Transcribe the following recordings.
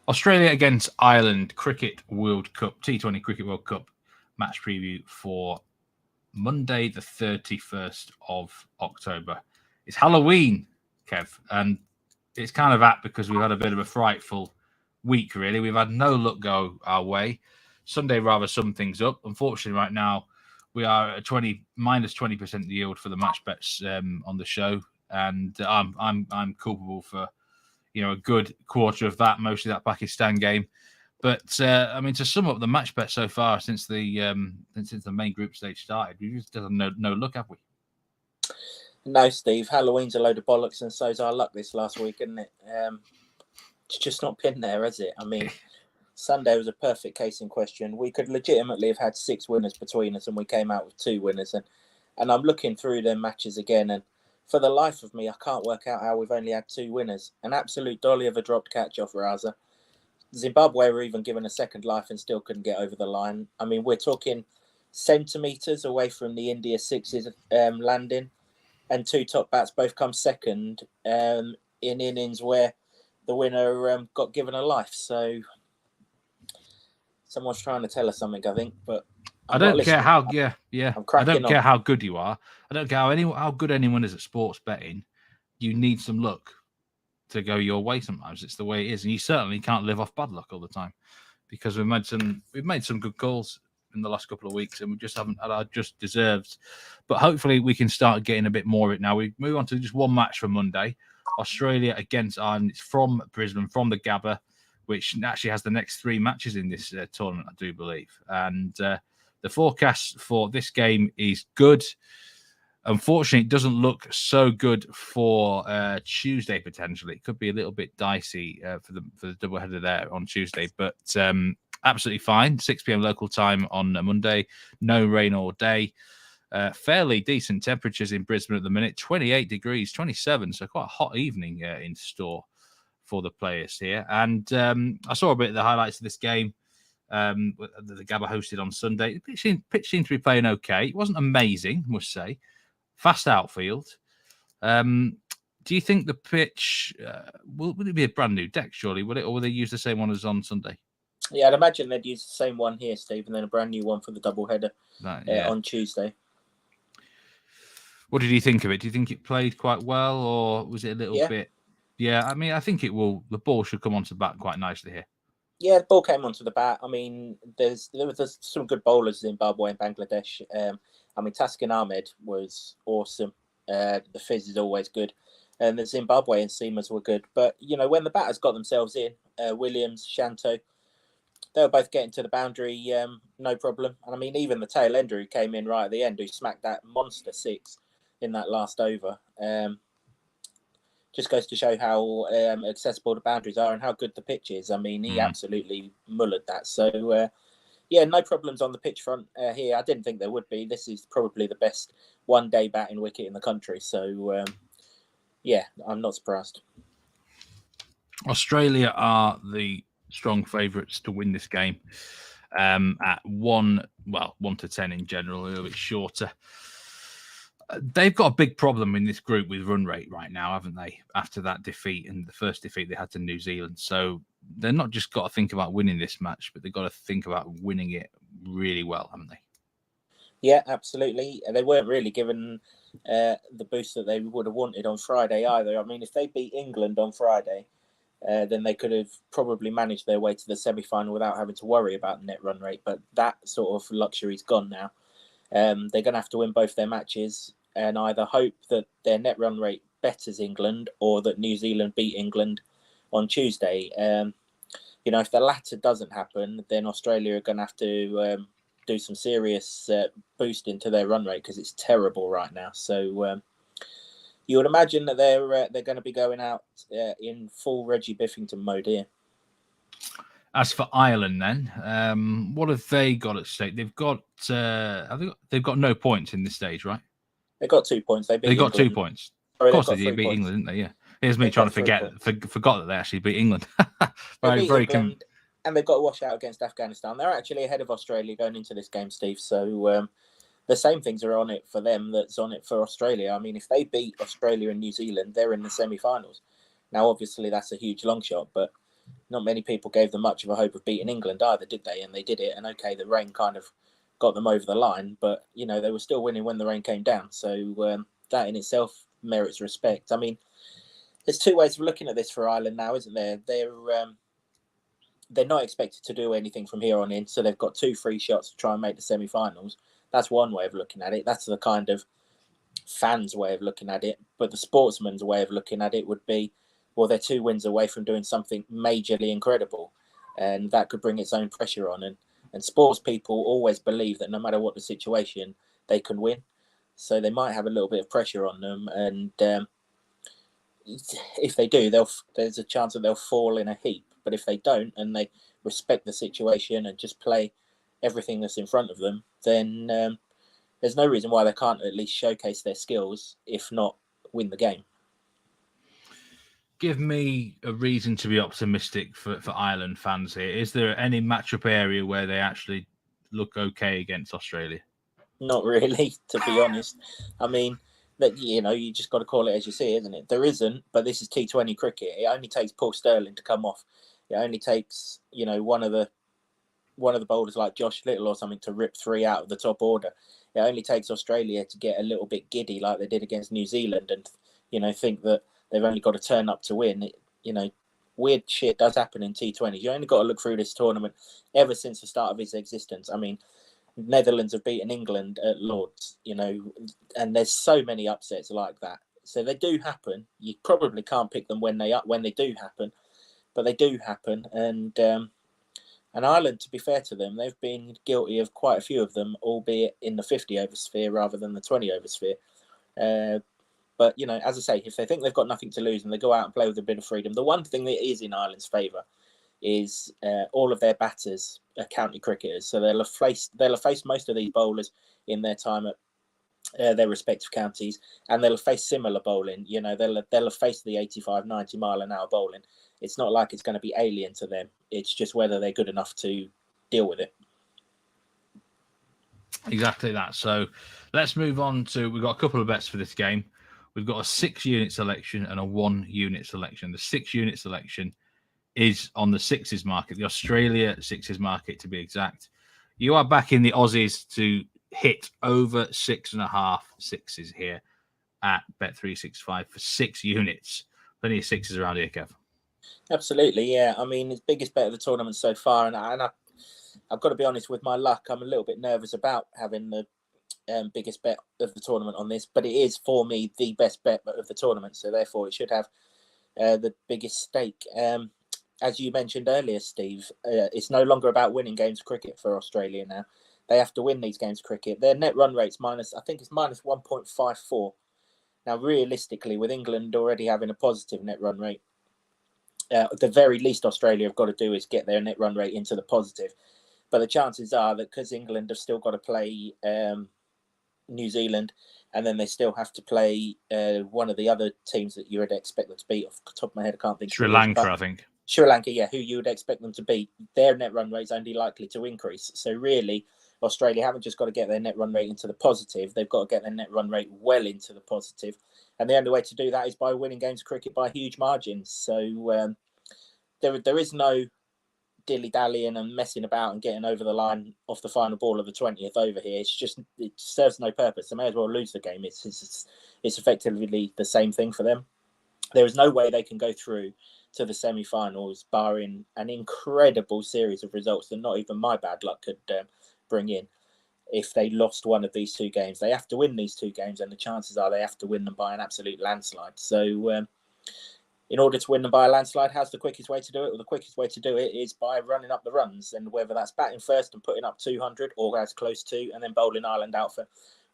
Australia against Ireland Cricket World Cup, T20 Cricket World Cup match preview for Monday, the 31st of October. It's Halloween, Kev, and it's kind of apt because we've had a bit of a frightful week, really. We've had no luck go our way. Sunday rather sum things up. Unfortunately, right now, we are at minus 20% yield for the match bets on the show, and I'm culpable for a good quarter of that, mostly that Pakistan game. But to sum up the match bet so far since the main group stage started, we just done no luck, have we? No, Steve. Halloween's a load of bollocks, and so's our luck this last week, isn't it? It's just not been there, has it? I mean, Sunday was a perfect case in question. We could legitimately have had 6 winners between us, and we came out with 2 winners. And I'm looking through them matches again, and for the life of me, I can't work out how we've only had 2 winners. An absolute dolly of a dropped catch off Raza. Zimbabwe were even given a second life and still couldn't get over the line. I mean, we're talking centimetres away from the India 6s landing, and 2 top bats both come second in innings where the winner got given a life. So someone's trying to tell us something, I think, but I don't care how I don't care how good you are. I don't care how good anyone is at sports betting. You need some luck to go your way sometimes. It's the way it is, and you certainly can't live off bad luck all the time, because we've made some good calls in the last couple of weeks, and we just haven't had our just deserved. But hopefully we can start getting a bit more of it now. We move on to just one match for Monday. Australia against Ireland. It's from Brisbane, from the GABBA, which actually has the next 3 matches in this tournament, I do believe. And the forecast for this game is good. Unfortunately, it doesn't look so good for Tuesday, potentially. It could be a little bit dicey for the doubleheader there on Tuesday, but absolutely fine. 6 p.m. local time on Monday. No rain all day. Fairly decent temperatures in Brisbane at the minute. 28 degrees, 27. So quite a hot evening in store for the players here. And I saw a bit of the highlights of this game that the GABBA hosted on Sunday. The pitch seemed to be playing okay. It wasn't amazing, I must say. Fast outfield. Do you think the pitch will it be a brand new deck? Surely, will it, or will they use the same one as on Sunday? Yeah, I'd imagine they'd use the same one here, Steve, and then a brand new one for the doubleheader on Tuesday. What did you think of it? Do you think it played quite well, or was it a little bit? Yeah, I mean, I think it will. The ball should come onto the bat quite nicely here. Yeah, the ball came onto the bat. I mean, there's some good bowlers in Zimbabwe and Bangladesh. I mean, Taskin Ahmed was awesome. The fizz is always good. And the Zimbabwean seamers were good. But, when the batters got themselves in, Williams, Shanto, they were both getting to the boundary, no problem. And I mean, even the tail ender who came in right at the end, who smacked that monster 6 in that last over, just goes to show how accessible the boundaries are and how good the pitch is. I mean, he absolutely mullered that. So, no problems on the pitch front here. I didn't think there would be. This is probably the best one-day batting wicket in the country. So, I'm not surprised. Australia are the strong favourites to win this game at 1 to 10 in general, a little bit shorter. They've got a big problem in this group with run rate right now, haven't they? After that defeat and the first defeat they had to New Zealand. So they're not just got to think about winning this match, but they've got to think about winning it really well, haven't they? Yeah, absolutely. They weren't really given the boost that they would have wanted on Friday either. I mean, if they beat England on Friday, then they could have probably managed their way to the semi-final without having to worry about net run rate. But that sort of luxury's gone now. They're going to have to win both their matches and either hope that their net run rate betters England or that New Zealand beat England on Tuesday. If the latter doesn't happen, then Australia are going to have to do some serious boosting to their run rate because it's terrible right now. So you would imagine that they're going to be going out in full Reggie Biffington mode here. As for Ireland, then, what have they got at stake? They've got no points in this stage, right? They got 2 points. They got 2 points. Sorry, of course, they did beat England, didn't they? Yeah. Here's me trying to forgot that they actually beat England. And they've got a washout against Afghanistan. They're actually ahead of Australia going into this game, Steve. So the same things are on it for them that's on it for Australia. I mean, if they beat Australia and New Zealand, they're in the semi-finals. Now, obviously, that's a huge long shot, but not many people gave them much of a hope of beating England either, did they? And they did it. And okay, the rain kind of got them over the line, but they were still winning when the rain came down. So that in itself merits respect. I mean, there's two ways of looking at this for Ireland now, isn't there? They're not expected to do anything from here on in, so they've got 2 free shots to try and make the semi-finals. That's one way of looking at it. That's the kind of fans' way of looking at it. But the sportsman's way of looking at it would be, well, they're 2 wins away from doing something majorly incredible, and that could bring its own pressure on. And sports people always believe that no matter what the situation, they can win. So they might have a little bit of pressure on them, and if they do, there's a chance that they'll fall in a heap. But if they don't, and they respect the situation and just play everything that's in front of them, then there's no reason why they can't at least showcase their skills, if not win the game. Give me a reason to be optimistic for Ireland fans here. Is there any matchup area where they actually look okay against Australia? Not really, to be honest. I mean, that you just got to call it as you see, isn't it? There isn't, but this is T20 cricket. It only takes Paul Sterling to come off. It only takes one of the bowlers like Josh Little or something to rip 3 out of the top order. It only takes Australia to get a little bit giddy like they did against New Zealand and think that they've only got to turn up to win. Weird shit does happen in T20s. You only got to look through this tournament ever since the start of its existence. I mean, Netherlands have beaten England at Lords, and there's so many upsets like that. So they do happen. You probably can't pick them when they do happen, but they do happen. And Ireland, to be fair to them, they've been guilty of quite a few of them, albeit in the 50 over sphere rather than the 20 over sphere. But as I say, if they think they've got nothing to lose and they go out and play with a bit of freedom, the one thing that is in Ireland's favour is all of their batters are county cricketers, so they'll have faced most of these bowlers in their time at their respective counties, and they'll have faced similar bowling. They'll have faced the 85, 90 mile an hour bowling. It's not like it's going to be alien to them. It's just whether they're good enough to deal with it. Exactly that. So let's move on to, we've got a couple of bets for this game. We've got a 6-unit selection and a 1-unit selection. The 6-unit selection is on the sixes market, the Australia sixes market to be exact. You are backing the Aussies to hit over 6.5 sixes here at Bet365 for 6 units. Plenty of sixes around here, Kev. Absolutely, yeah. I mean, it's biggest bet of the tournament so far, and I've got to be honest with my luck. I'm a little bit nervous about having the biggest bet of the tournament on this, but it is for me the best bet of the tournament, so therefore it should have the biggest stake. As you mentioned earlier, Steve, it's no longer about winning games of cricket for Australia now. They have to win these games of cricket. Their net run rate's minus 1.54. Now, realistically, with England already having a positive net run rate, the very least Australia have got to do is get their net run rate into the positive. But the chances are that because England have still got to play New Zealand, and then they still have to play one of the other teams that you would expect them to beat. Off the top of my head, I can't think. Sri Lanka, I think. Sri Lanka, yeah, who you would expect them to beat. Their net run rate is only likely to increase. So really, Australia haven't just got to get their net run rate into the positive. They've got to get their net run rate well into the positive. And the only way to do that is by winning games of cricket by huge margins. So there is no dilly-dallying and messing about and getting over the line off the final ball of the 20th over here. It serves no purpose. They may as well lose the game. It's effectively the same thing for them. There is no way they can go through to the semi-finals barring an incredible series of results that not even my bad luck could bring in. If they lost one of these 2 games, they have to win these 2 games, and the chances are they have to win them by an absolute landslide. So in order to win them by a landslide, how's the quickest way to do it? Well, the quickest way to do it is by running up the runs, and whether that's batting first and putting up 200 or as close to, and then bowling Ireland out for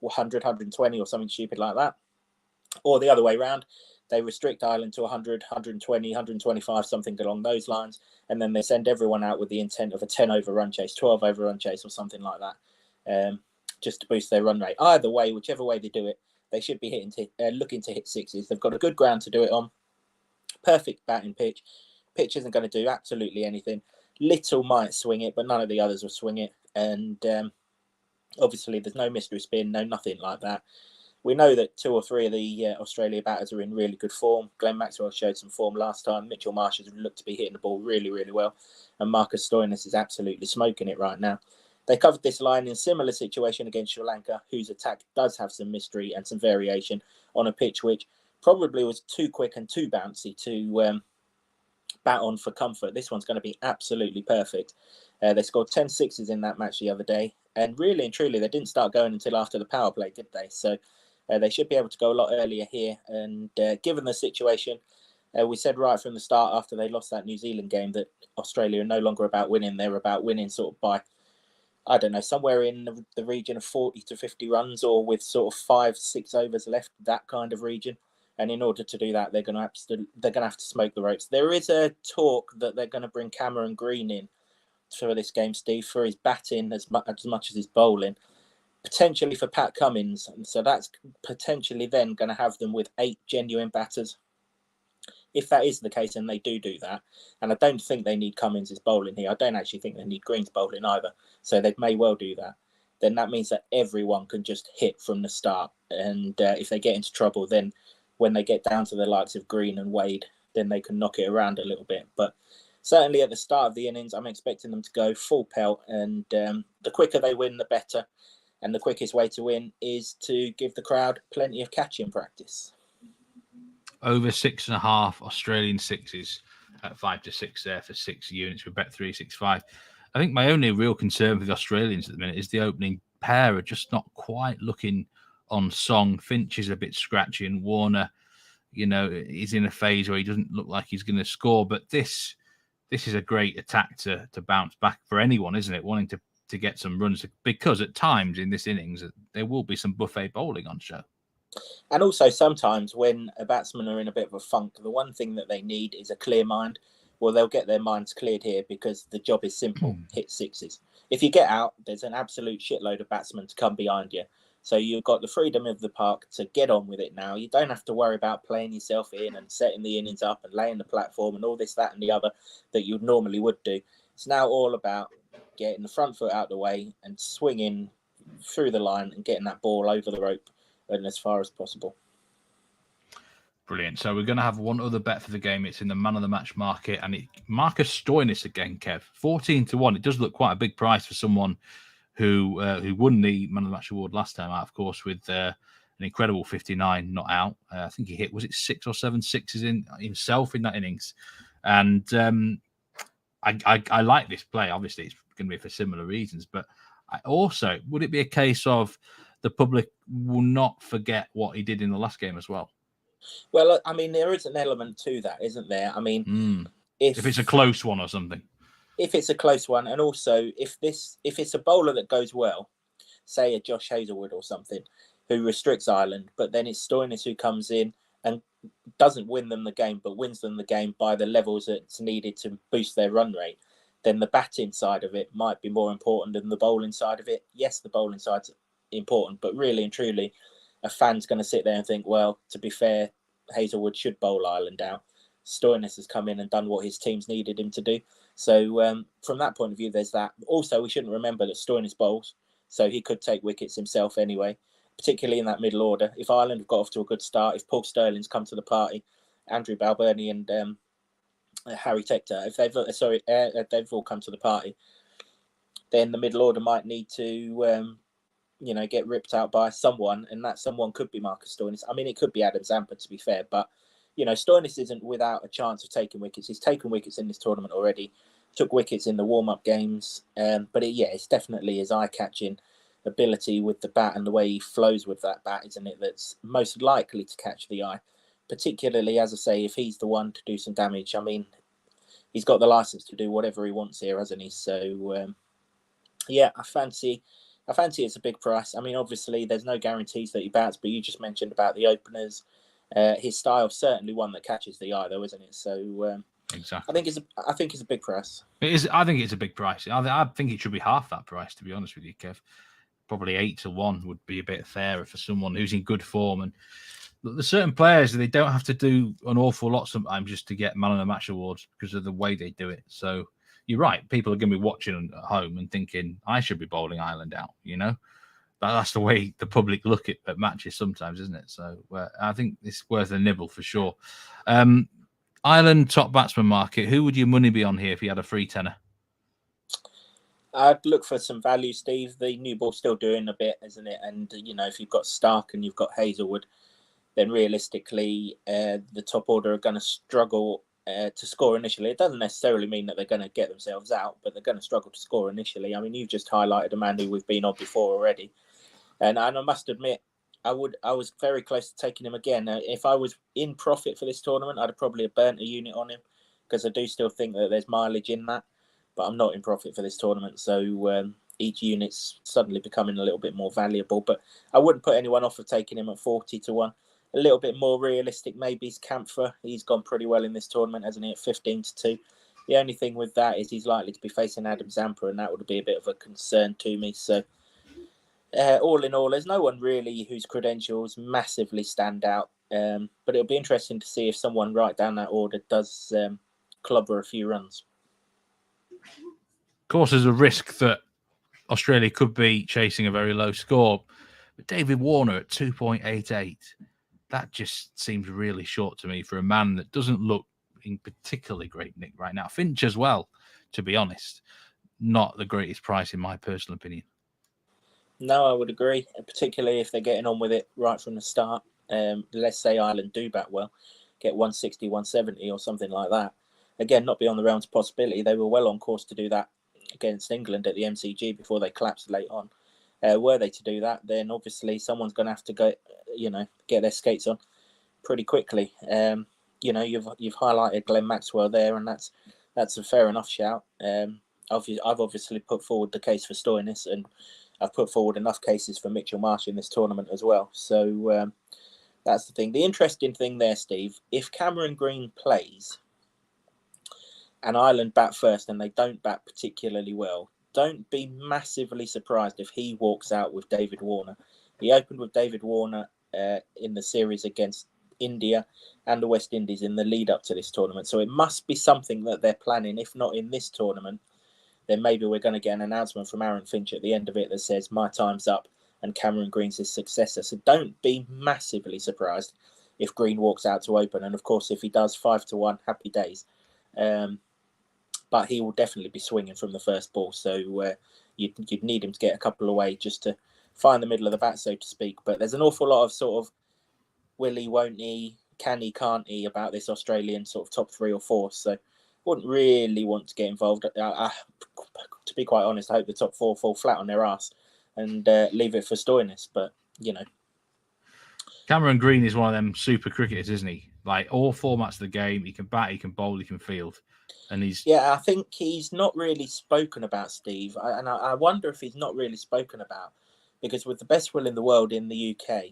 100, 120 or something stupid like that. Or the other way around, they restrict Ireland to 100, 120, 125, something along those lines, and then they send everyone out with the intent of a 10 over run chase, 12 over run chase or something like that, just to boost their run rate. Either way, whichever way they do it, they should be looking to hit sixes. They've got a good ground to do it on. Perfect batting pitch. Pitch isn't going to do absolutely anything. Little might swing it, but none of the others will swing it. And obviously, there's no mystery spin, no nothing like that. We know that 2 or 3 of the Australia batters are in really good form. Glenn Maxwell showed some form last time. Mitchell Marsh has looked to be hitting the ball really, really well. And Marcus Stoinis is absolutely smoking it right now. They covered this line in a similar situation against Sri Lanka, whose attack does have some mystery and some variation on a pitch which probably was too quick and too bouncy to bat on for comfort. This one's going to be absolutely perfect. They scored 10 sixes in that match the other day. And really and truly, they didn't start going until after the power play, did they? So they should be able to go a lot earlier here. And given the situation, we said right from the start after they lost that New Zealand game that Australia are no longer about winning. They're about winning sort of by, I don't know, somewhere in the region of 40 to 50 runs, or with sort of 5-6 overs left, that kind of region. And in order to do that, they're going to have to smoke the ropes. There is a talk that they're going to bring Cameron Green in for this game, Steve, for his batting as much as his bowling, potentially for Pat Cummins. And so that's potentially then going to have them with 8 genuine batters. If that is the case, and they do that, and I don't think they need Cummins' bowling here. I don't actually think they need Green's bowling either. So they may well do that. Then that means that everyone can just hit from the start. And if they get into trouble, then when they get down to the likes of Green and Wade, then they can knock it around a little bit. But certainly at the start of the innings, I'm expecting them to go full pelt. And the quicker they win, the better. And the quickest way to win is to give the crowd plenty of catching practice. Over 6.5 Australian sixes at 5 to 6 there for 6 units with Bet365. I think my only real concern for the Australians at the minute is the opening pair are just not quite looking on song. Finch is a bit scratchy, and Warner, is in a phase where he doesn't look like he's going to score. But this is a great attack to bounce back for anyone, isn't it? Wanting to get some runs, because at times in this innings there will be some buffet bowling on show. And also sometimes when a batsman are in a bit of a funk, the one thing that they need is a clear mind. Well, they'll get their minds cleared here because the job is simple. Hit sixes. If you get out, there's an absolute shitload of batsmen to come behind you. So you've got the freedom of the park to get on with it now. You don't have to worry about playing yourself in and setting the innings up and laying the platform and all this, that and the other that you normally would do. It's now all about getting the front foot out of the way and swinging through the line and getting that ball over the rope and as far as possible. Brilliant. So we're going to have one other bet for the game. It's in the man of the match market, and Marcus Stoinis again, Kev, 14-1. It does look quite a big price for someone who won the man of the match award last time out, of course, with an incredible 59 not out. I think he hit, was it 6 or 7 sixes in himself in that innings? And I like this play. Obviously, it's going to be for similar reasons, but would it be a case of the public will not forget what he did in the last game as well? Well, I mean, there is an element to that, isn't there? I mean, if it's a close one or something. If it's a close one, and also if it's a bowler that goes well, say a Josh Hazlewood or something, who restricts Ireland, but then it's Stoinis who comes in and doesn't win them the game, but wins them the game by the levels that's needed to boost their run rate, then the batting side of it might be more important than the bowling side of it. Yes, the bowling side's important, but really and truly, a fan's going to sit there and think, well, to be fair, Hazlewood should bowl Ireland out. Stoinis has come in and done what his teams needed him to do. So from that point of view, there's that. Also, we shouldn't remember that Stoinis bowls, so he could take wickets himself anyway, particularly in that middle order. If Ireland have got off to a good start, if Paul Stirling's come to the party, Andrew Balbirnie and Harry Tector, if they've all come to the party, then the middle order might need to get ripped out by someone, and that someone could be Marcus Stoinis. I mean, it could be Adam Zampa, to be fair, but Stoinis isn't without a chance of taking wickets. He's taken wickets in this tournament already, took wickets in the warm-up games, but it's definitely his eye-catching ability with the bat and the way he flows with that bat, isn't it, that's most likely to catch the eye, particularly, as I say, if he's the one to do some damage. I mean, he's got the license to do whatever he wants here, hasn't he? So, I fancy it's a big price. I mean, obviously, there's no guarantees that he bats, but you just mentioned about the openers. His style certainly one that catches the eye, though, isn't it? So exactly, I think it's a big price. It is. I think it's a big price. I think it should be half that price, to be honest with you, Kev. Probably 8-1 would be a bit fairer for someone who's in good form. And there's certain players, they don't have to do an awful lot sometimes just to get man of the match awards because of the way they do it. So you're right. People are going to be watching at home and thinking, I should be bowling Ireland out, that's the way the public look at matches sometimes, isn't it? So I think it's worth a nibble for sure. Ireland top batsman market. Who would your money be on here if you had a free tenner? I'd look for some value, Steve. The new ball's still doing a bit, isn't it? And, if you've got Stark and you've got Hazelwood, then realistically, the top order are going to struggle to score initially. It doesn't necessarily mean that they're going to get themselves out, but they're going to struggle to score initially. I mean, you've just highlighted a man who we've been on before already. And I must admit, I was very close to taking him again. If I was in profit for this tournament, I'd probably have burnt a unit on him, because I do still think that there's mileage in that. But I'm not in profit for this tournament, so each unit's suddenly becoming a little bit more valuable. But I wouldn't put anyone off of taking him at 40-1. A little bit more realistic maybe is Kampfer. He's gone pretty well in this tournament, hasn't he, at 15-2. The only thing with that is he's likely to be facing Adam Zampa, and that would be a bit of a concern to me. So all in all, there's no one really whose credentials massively stand out. But it'll be interesting to see if someone right down that order does clobber a few runs. Of course, there's a risk that Australia could be chasing a very low score. But David Warner at 2.88, that just seems really short to me for a man that doesn't look in particularly great nick right now. Finch as well, to be honest. Not the greatest price in my personal opinion. No, I would agree, particularly if they're getting on with it right from the start. Let's say Ireland do bat well, get 160, 170 or something like that. Again, not beyond the realms of possibility. They were well on course to do that against England at the MCG before they collapsed late on. Were they to do that, then obviously someone's going to have to go, get their skates on pretty quickly. You've highlighted Glenn Maxwell there, and that's a fair enough shout. I've obviously put forward the case for Stoinis, and I've put forward enough cases for Mitchell Marsh in this tournament as well. So that's the thing. The interesting thing there, Steve, if Cameron Green plays and Ireland bat first and they don't bat particularly well, don't be massively surprised if he walks out with David Warner. He opened with David Warner in the series against India and the West Indies in the lead up to this tournament. So it must be something that they're planning. If not in this tournament, then maybe we're going to get an announcement from Aaron Finch at the end of it that says, my time's up and Cameron Green's his successor. So don't be massively surprised if Green walks out to open. And of course, if he does 5-1, happy days. But he will definitely be swinging from the first ball. So you'd need him to get a couple away just to find the middle of the bat, so to speak. But there's an awful lot of sort of will he, won't he, can he, can't he about this Australian sort of top 3 or 4. So wouldn't really want to get involved. To be quite honest, I hope the top 4 fall flat on their ass and leave it for Stoinis. But, Cameron Green is one of them super cricketers, isn't he? Like all formats of the game, he can bat, he can bowl, he can field. And I think he's not really spoken about, Steve. I wonder if he's not really spoken about, because with the best will in the world in the UK,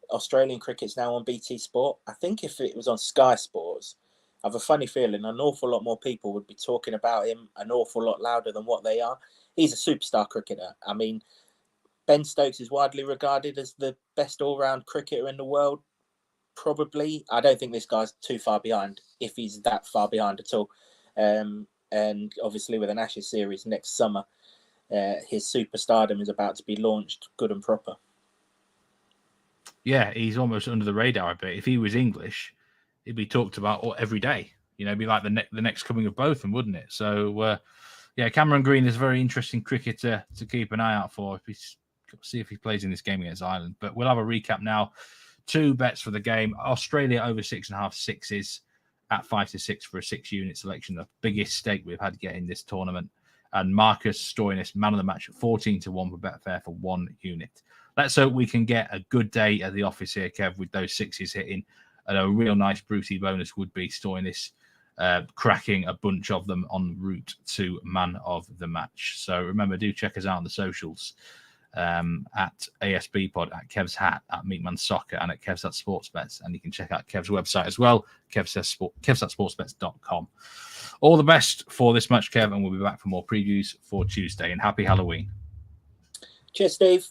Australian cricket's now on BT Sport. I think if it was on Sky Sports, I have a funny feeling an awful lot more people would be talking about him an awful lot louder than what they are. He's a superstar cricketer. I mean, Ben Stokes is widely regarded as the best all-round cricketer in the world. Probably. I don't think this guy's too far behind, if he's that far behind at all. And obviously with an Ashes series next summer, his superstardom is about to be launched good and proper. Yeah, he's almost under the radar a bit. If he was English, he'd be talked about every day. It'd be like the next coming of both of them, wouldn't it? So, Cameron Green is a very interesting cricketer to keep an eye out for. See if he plays in this game against Ireland. But we'll have a recap now. 2 bets for the game. Australia over 6.5 sixes at 5-6 for a 6-unit selection. The biggest stake we've had getting this tournament. And Marcus Stoinis, man of the match, at 14-1 for Betfair for 1 unit. Let's hope we can get a good day at the office here, Kev, with those 6s hitting. And a real nice Brucey bonus would be Stoinis cracking a bunch of them en route to man of the match. So remember, do check us out on the socials at ASB Pod, at Kev's Hat, at Meatman Soccer, and at Kev's at Sportsbets. And you can check out Kev's website as well, Kev's at sportsbets.com. All the best for this match, Kev, and we'll be back for more previews for Tuesday. And happy Halloween. Cheers, Steve.